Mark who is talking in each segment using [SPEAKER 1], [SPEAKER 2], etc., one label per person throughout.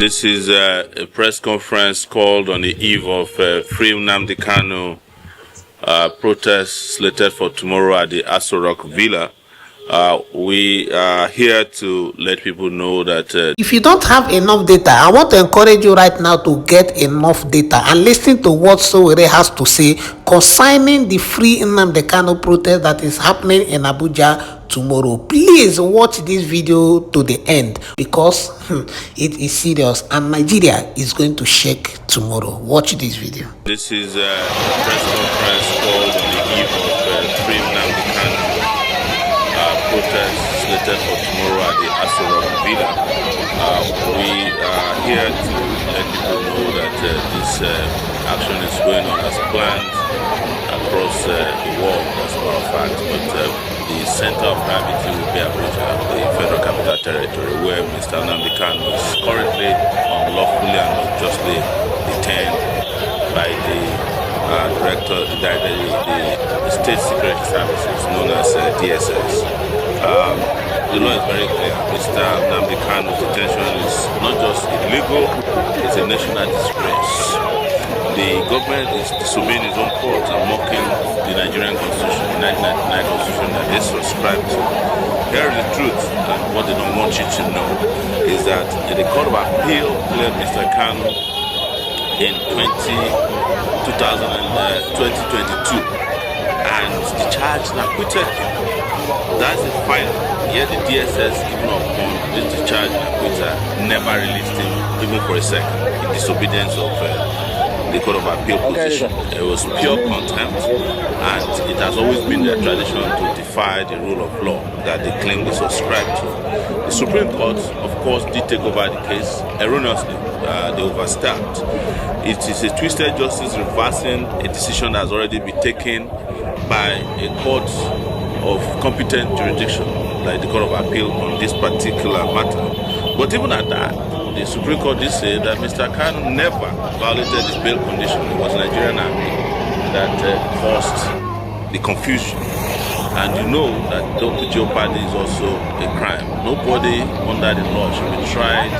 [SPEAKER 1] This is a press conference called on the eve of Free NNAMDI KANU protest slated for tomorrow at the Aso Rock Villa. We are here to let people know that
[SPEAKER 2] if you don't have enough data, I want to encourage you right now to get enough data and listen to what Sowere has to say concerning the Free NNAMDI KANU protest that is happening in Abuja tomorrow. Please watch this video to the end because it is serious and Nigeria is going to shake tomorrow. Watch this video.
[SPEAKER 1] This is a press conference called on the eve of Free NNAMDI KANU protest slated for tomorrow at the Aso Rock Villa. We are here to let people know that this action is going on as planned across the world, as a matter of fact, but the center of gravity will be Abuja, the Federal Capital Territory, where Mr. NNAMDI KANU is currently unlawfully and unjustly detained by the the State Security Services, known as DSS. The law is very clear. Mr. NNAMDI KANU's detention is not just illegal, it's a national disgrace. The government is disobeying its own court and mocking the Nigerian Constitution, the 1999 Constitution that they subscribe to. Here is the truth, and what they don't want you to know is that the Court of Appeal cleared Mr. KANU in 2022 and discharged and acquitted him. That's the final. Yet the DSS, even upon this discharge and acquittal, never released him even for a second in disobedience of the Court of Appeal position. It was pure contempt, and it has always been their tradition to defy the rule of law that they claim they subscribe to. The Supreme Court, of course, did take over the case erroneously. They overstepped. It is a twisted justice reversing a decision that has already been taken by a court of competent jurisdiction, like the Court of Appeal, on this particular matter. But even at that, the Supreme Court did say that Mr. KANU never violated his bail condition. It was the Nigerian army that caused the confusion. And you know that double jeopardy is also a crime. Nobody under the law should be tried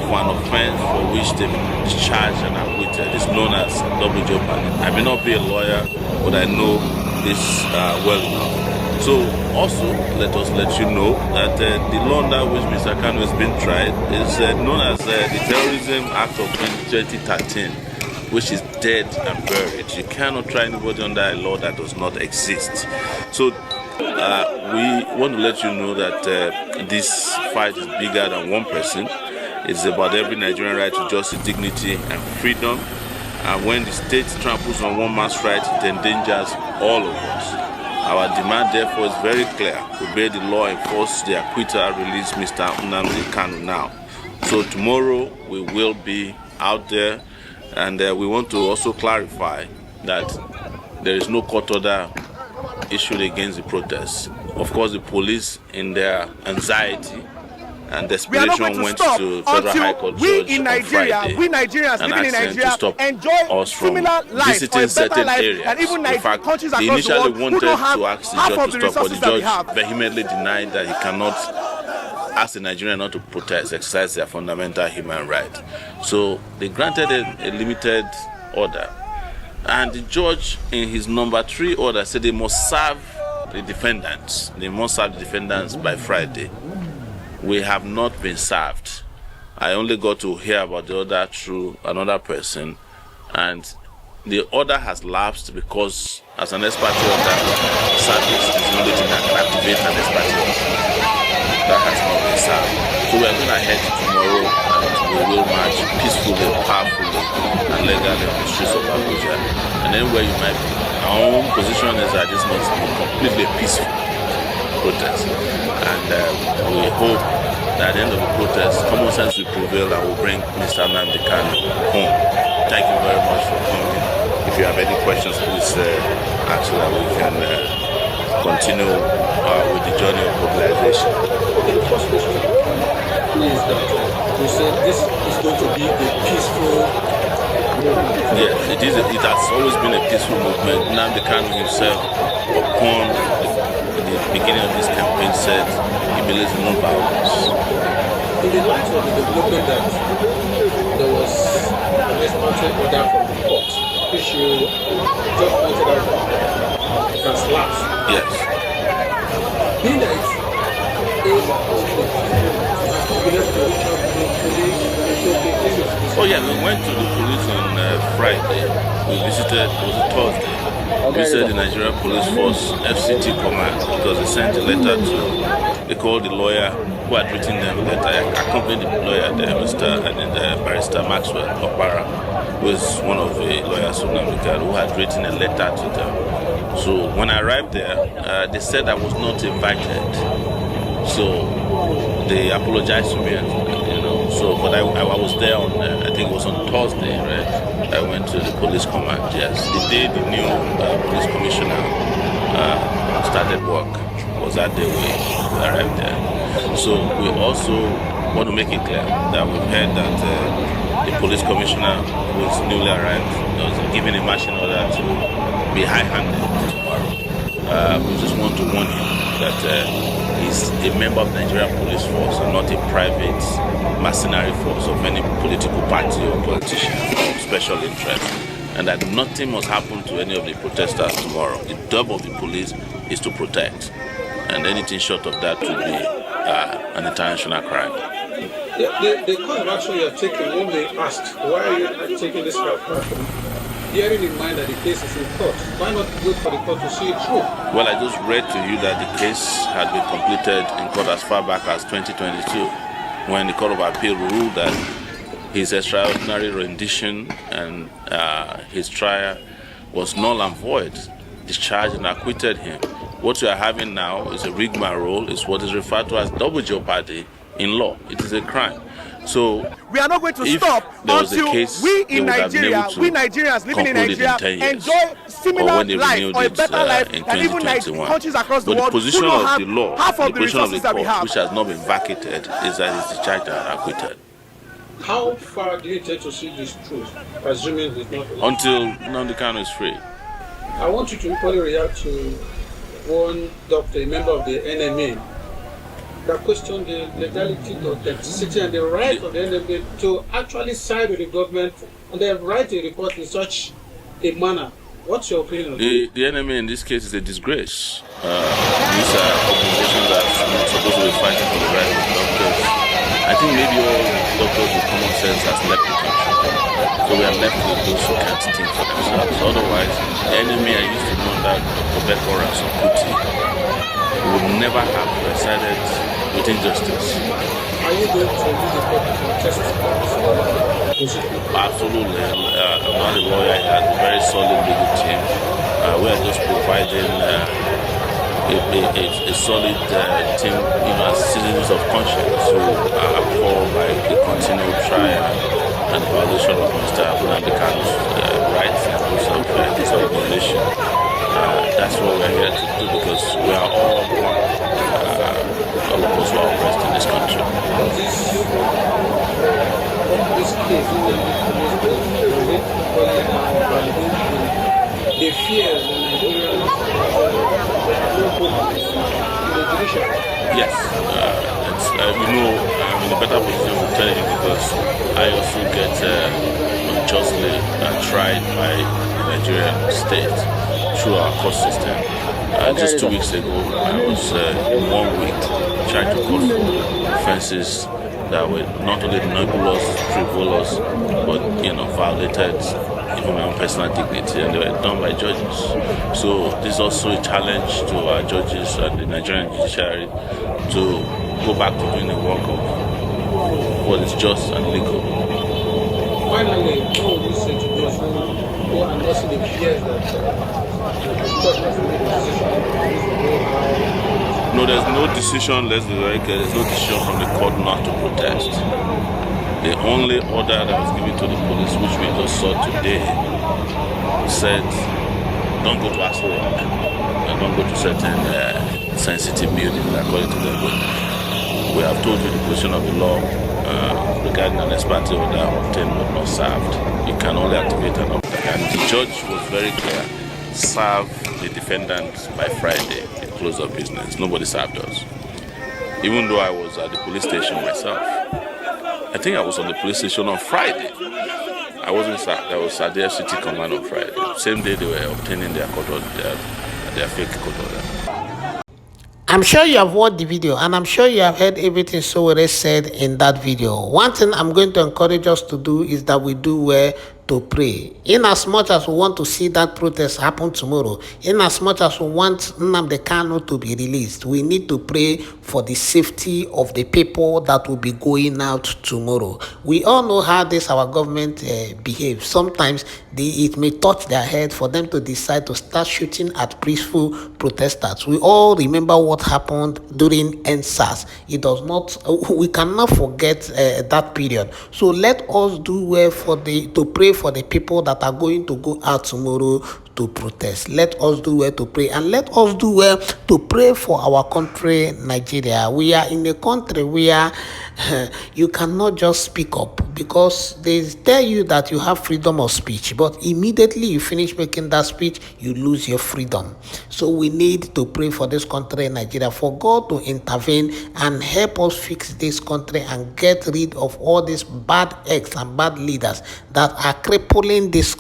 [SPEAKER 1] for an offense for which they've been discharged and acquitted. It's known as double jeopardy. I may not be a lawyer, but I know this well enough. So also let us let you know that the law under which Mr. KANU has been tried is known as the Terrorism Act of 2013, which is dead and buried. You cannot try anybody under a law that does not exist. So we want to let you know that this fight is bigger than one person. It's about every Nigerian right to justice, dignity, and freedom. And when the state tramples on one man's right, it endangers all of us. Our demand, therefore, is very clear. Obey the law, enforce the acquittal, release Mr. NNAMDI KANU now. So tomorrow we will be out there, and we want to also clarify that there is no court order issued against the protests. Of course, the police, in their anxiety and desperation, went to Federal High Court judge on Friday
[SPEAKER 3] we Nigerians
[SPEAKER 1] and
[SPEAKER 3] living in
[SPEAKER 1] asked them
[SPEAKER 3] Nigeria
[SPEAKER 1] to stop
[SPEAKER 3] enjoy
[SPEAKER 1] us from
[SPEAKER 3] similar life
[SPEAKER 1] visiting certain areas.
[SPEAKER 3] and even
[SPEAKER 1] In fact,
[SPEAKER 3] countries
[SPEAKER 1] they
[SPEAKER 3] across the
[SPEAKER 1] initially
[SPEAKER 3] world
[SPEAKER 1] wanted
[SPEAKER 3] who don't have
[SPEAKER 1] to ask the
[SPEAKER 3] half
[SPEAKER 1] judge
[SPEAKER 3] of
[SPEAKER 1] to
[SPEAKER 3] the
[SPEAKER 1] stop, but the
[SPEAKER 3] resources that we
[SPEAKER 1] judge
[SPEAKER 3] have.
[SPEAKER 1] vehemently denied that he cannot ask the Nigerians not to protest, exercise their fundamental human right. So they granted a limited order, and the judge in his number 3 order said they must serve the defendants. They must serve the defendants by Friday. We have not been served. I only got to hear about the order through another person, and the order has lapsed because, as an expert order, service is the only thing that can activate an expert order. That has not been served. So we are going to head tomorrow, and we will march peacefully, powerfully, and legally on the streets of Abuja. And anywhere you might be, our own position is that this must be completely peaceful protest, and we hope that at the end of the protest, common sense will prevail and will bring Mr. NNAMDI KANU home. Thank you very much for coming. If you have any questions, please ask so that we can continue with the journey of mobilization.
[SPEAKER 4] Okay, the first question is that you said this is going to be a peaceful movement.
[SPEAKER 1] Yes, it has always been a peaceful movement. NNAMDI KANU himself, upon the beginning of this campaign, said he believes in non-violence.
[SPEAKER 4] In the light of the development that there was an explanatory order from the court, which you just pointed out can lapse.
[SPEAKER 1] Yes.
[SPEAKER 4] Being that it's
[SPEAKER 1] Oh yeah, we went to the police on Friday. We visited, it was a Thursday. We visited the Nigerian Police Force FCT Command because they sent a letter to, they called the lawyer who had written them a letter. I accompanied the lawyer there, Barrister Maxwell Okpara, who is one of the lawyers of NNAMDI KANU, who had written a letter to them. So when I arrived there, they said I was not invited. So they apologized to me, you know. So, but I was there on, I think it was on Thursday, right? I went to the police command. Yes, the day the new police commissioner started work was that day we arrived there. So we also want to make it clear that we've heard that the police commissioner who is newly arrived was given a marching order to be high-handed tomorrow. We just want to warn him that he's a member of the Nigerian Police Force and not a private mercenary force of any political party or politician or special interest, and that nothing must happen to any of the protesters tomorrow. The job of the police is to protect, and anything short of that would be an international crime.
[SPEAKER 4] The course of action you have taken, when they asked, why are you taking this kind of action? Bearing in mind that the case is in court, why not wait for the court to see it through?
[SPEAKER 1] Well, I just read to you that the case had been completed in court as far back as 2022, when the Court of Appeal ruled that his extraordinary rendition and his trial was null and void, discharged and acquitted him. What we are having now is a rigmarole, is what is referred to as double jeopardy in law. It is a crime. So
[SPEAKER 3] we are not going to stop until we in Nigeria, we Nigerians living in Nigeria, enjoy similar life or a better life than even countries across the world.
[SPEAKER 1] The position of the law,
[SPEAKER 3] half of
[SPEAKER 1] the position of the
[SPEAKER 3] that we
[SPEAKER 1] court,
[SPEAKER 3] have,
[SPEAKER 1] which has not been vacated, is that it's discharged and acquitted.
[SPEAKER 4] How far do you take to see this truth, presuming it's not?
[SPEAKER 1] Until NNAMDI KANU is free.
[SPEAKER 4] I want you to equally react to one doctor, a member of the NNA, that questioned the legality, the authenticity, and the right of the NNA to actually side with the government and then write a report in such a manner. What's your opinion on
[SPEAKER 1] The NNA in this case is a disgrace. These are organizations that are not supposed to be fighting for the rights of doctors. I think maybe all doctors with common sense has left the country. So we are left with those who can't think for themselves. Otherwise, the NNA I used to know that Dr. Bekor and Sokuti would never have decided with injustice.
[SPEAKER 4] Are you going to lead the court to contest this?
[SPEAKER 1] Absolutely. I'm not a lawyer. I have a very solid legal team. We are just providing a solid team, as citizens of conscience who are appalled by the continued trial and violation of Mr. NNAMDI KANU's rights and those of this organization. That's what we're here to do, because we are all one. All of us who are oppressed in this country.
[SPEAKER 4] This case, the fears in Nigeria,
[SPEAKER 1] yes, I'm in a better position to tell you, because I also get unjustly tried by the Nigerian state through our court system. Just 2 weeks ago, I was 1 week trying to go for offenses that were not only nebulous, frivolous, but violated even my own personal dignity, and they were done by judges. So this is also a challenge to our judges and the Nigerian judiciary to go back to doing the work of what is just and legal.
[SPEAKER 4] Finally, what would you say to those who are not seeing the fears that
[SPEAKER 1] No, there's no decision, let's be very clear, there's no decision from the court not to protest. The only order that was given to the police, which we just saw today, said, don't go to Aso Rock, and don't go to certain sensitive buildings according to them. But we have told you the position of the law regarding an ex parte order obtained but not served. You can only activate an order. And the judge was very clear. Serve the defendant by Friday, the close of business. Nobody served us. even though I was at the police station myself. I think I was on the police station on Friday. I wasn't sat. I was at the FCT command on Friday. Same day they were obtaining their court order, their fake court order.
[SPEAKER 2] I'm sure you have watched the video, and I'm sure you have heard everything Sowere said in that video. One thing I'm going to encourage us to do is that we do well to pray. In as much as we want to see that protest happen tomorrow, in as much as we want NNAMDI KANU to be released, we need to pray for the safety of the people that will be going out tomorrow. We all know how this our government behaves. Sometimes it may touch their head for them to decide to start shooting at peaceful protesters. We all remember what happened during NSAS. It does not. We cannot forget that period. So let us do well to pray for the people that are going to go out tomorrow to protest. Let us do well to pray, and let us do well to pray for our country, Nigeria. We are in a country where you cannot just speak up, because they tell you that you have freedom of speech, but immediately you finish making that speech, you lose your freedom. So we need to pray for this country, Nigeria, for God to intervene and help us fix this country and get rid of all these bad eggs and bad leaders that are crippling this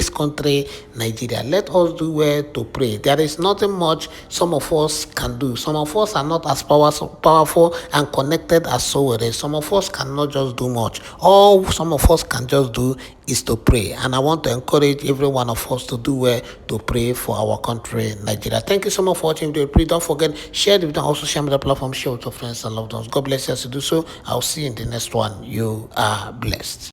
[SPEAKER 2] country, Nigeria. Let us do well to pray. There is nothing much some of us can do. Some of us are not as powerful and connected as Sowere. Some of us cannot just do much. All some of us can just do is to pray. And I want to encourage every one of us to do well to pray for our country, Nigeria. Thank you so much for watching the video. Please don't forget, share the video on social media platforms, share with your friends and loved ones. God bless you as you do so. I'll see you in the next one. You are blessed.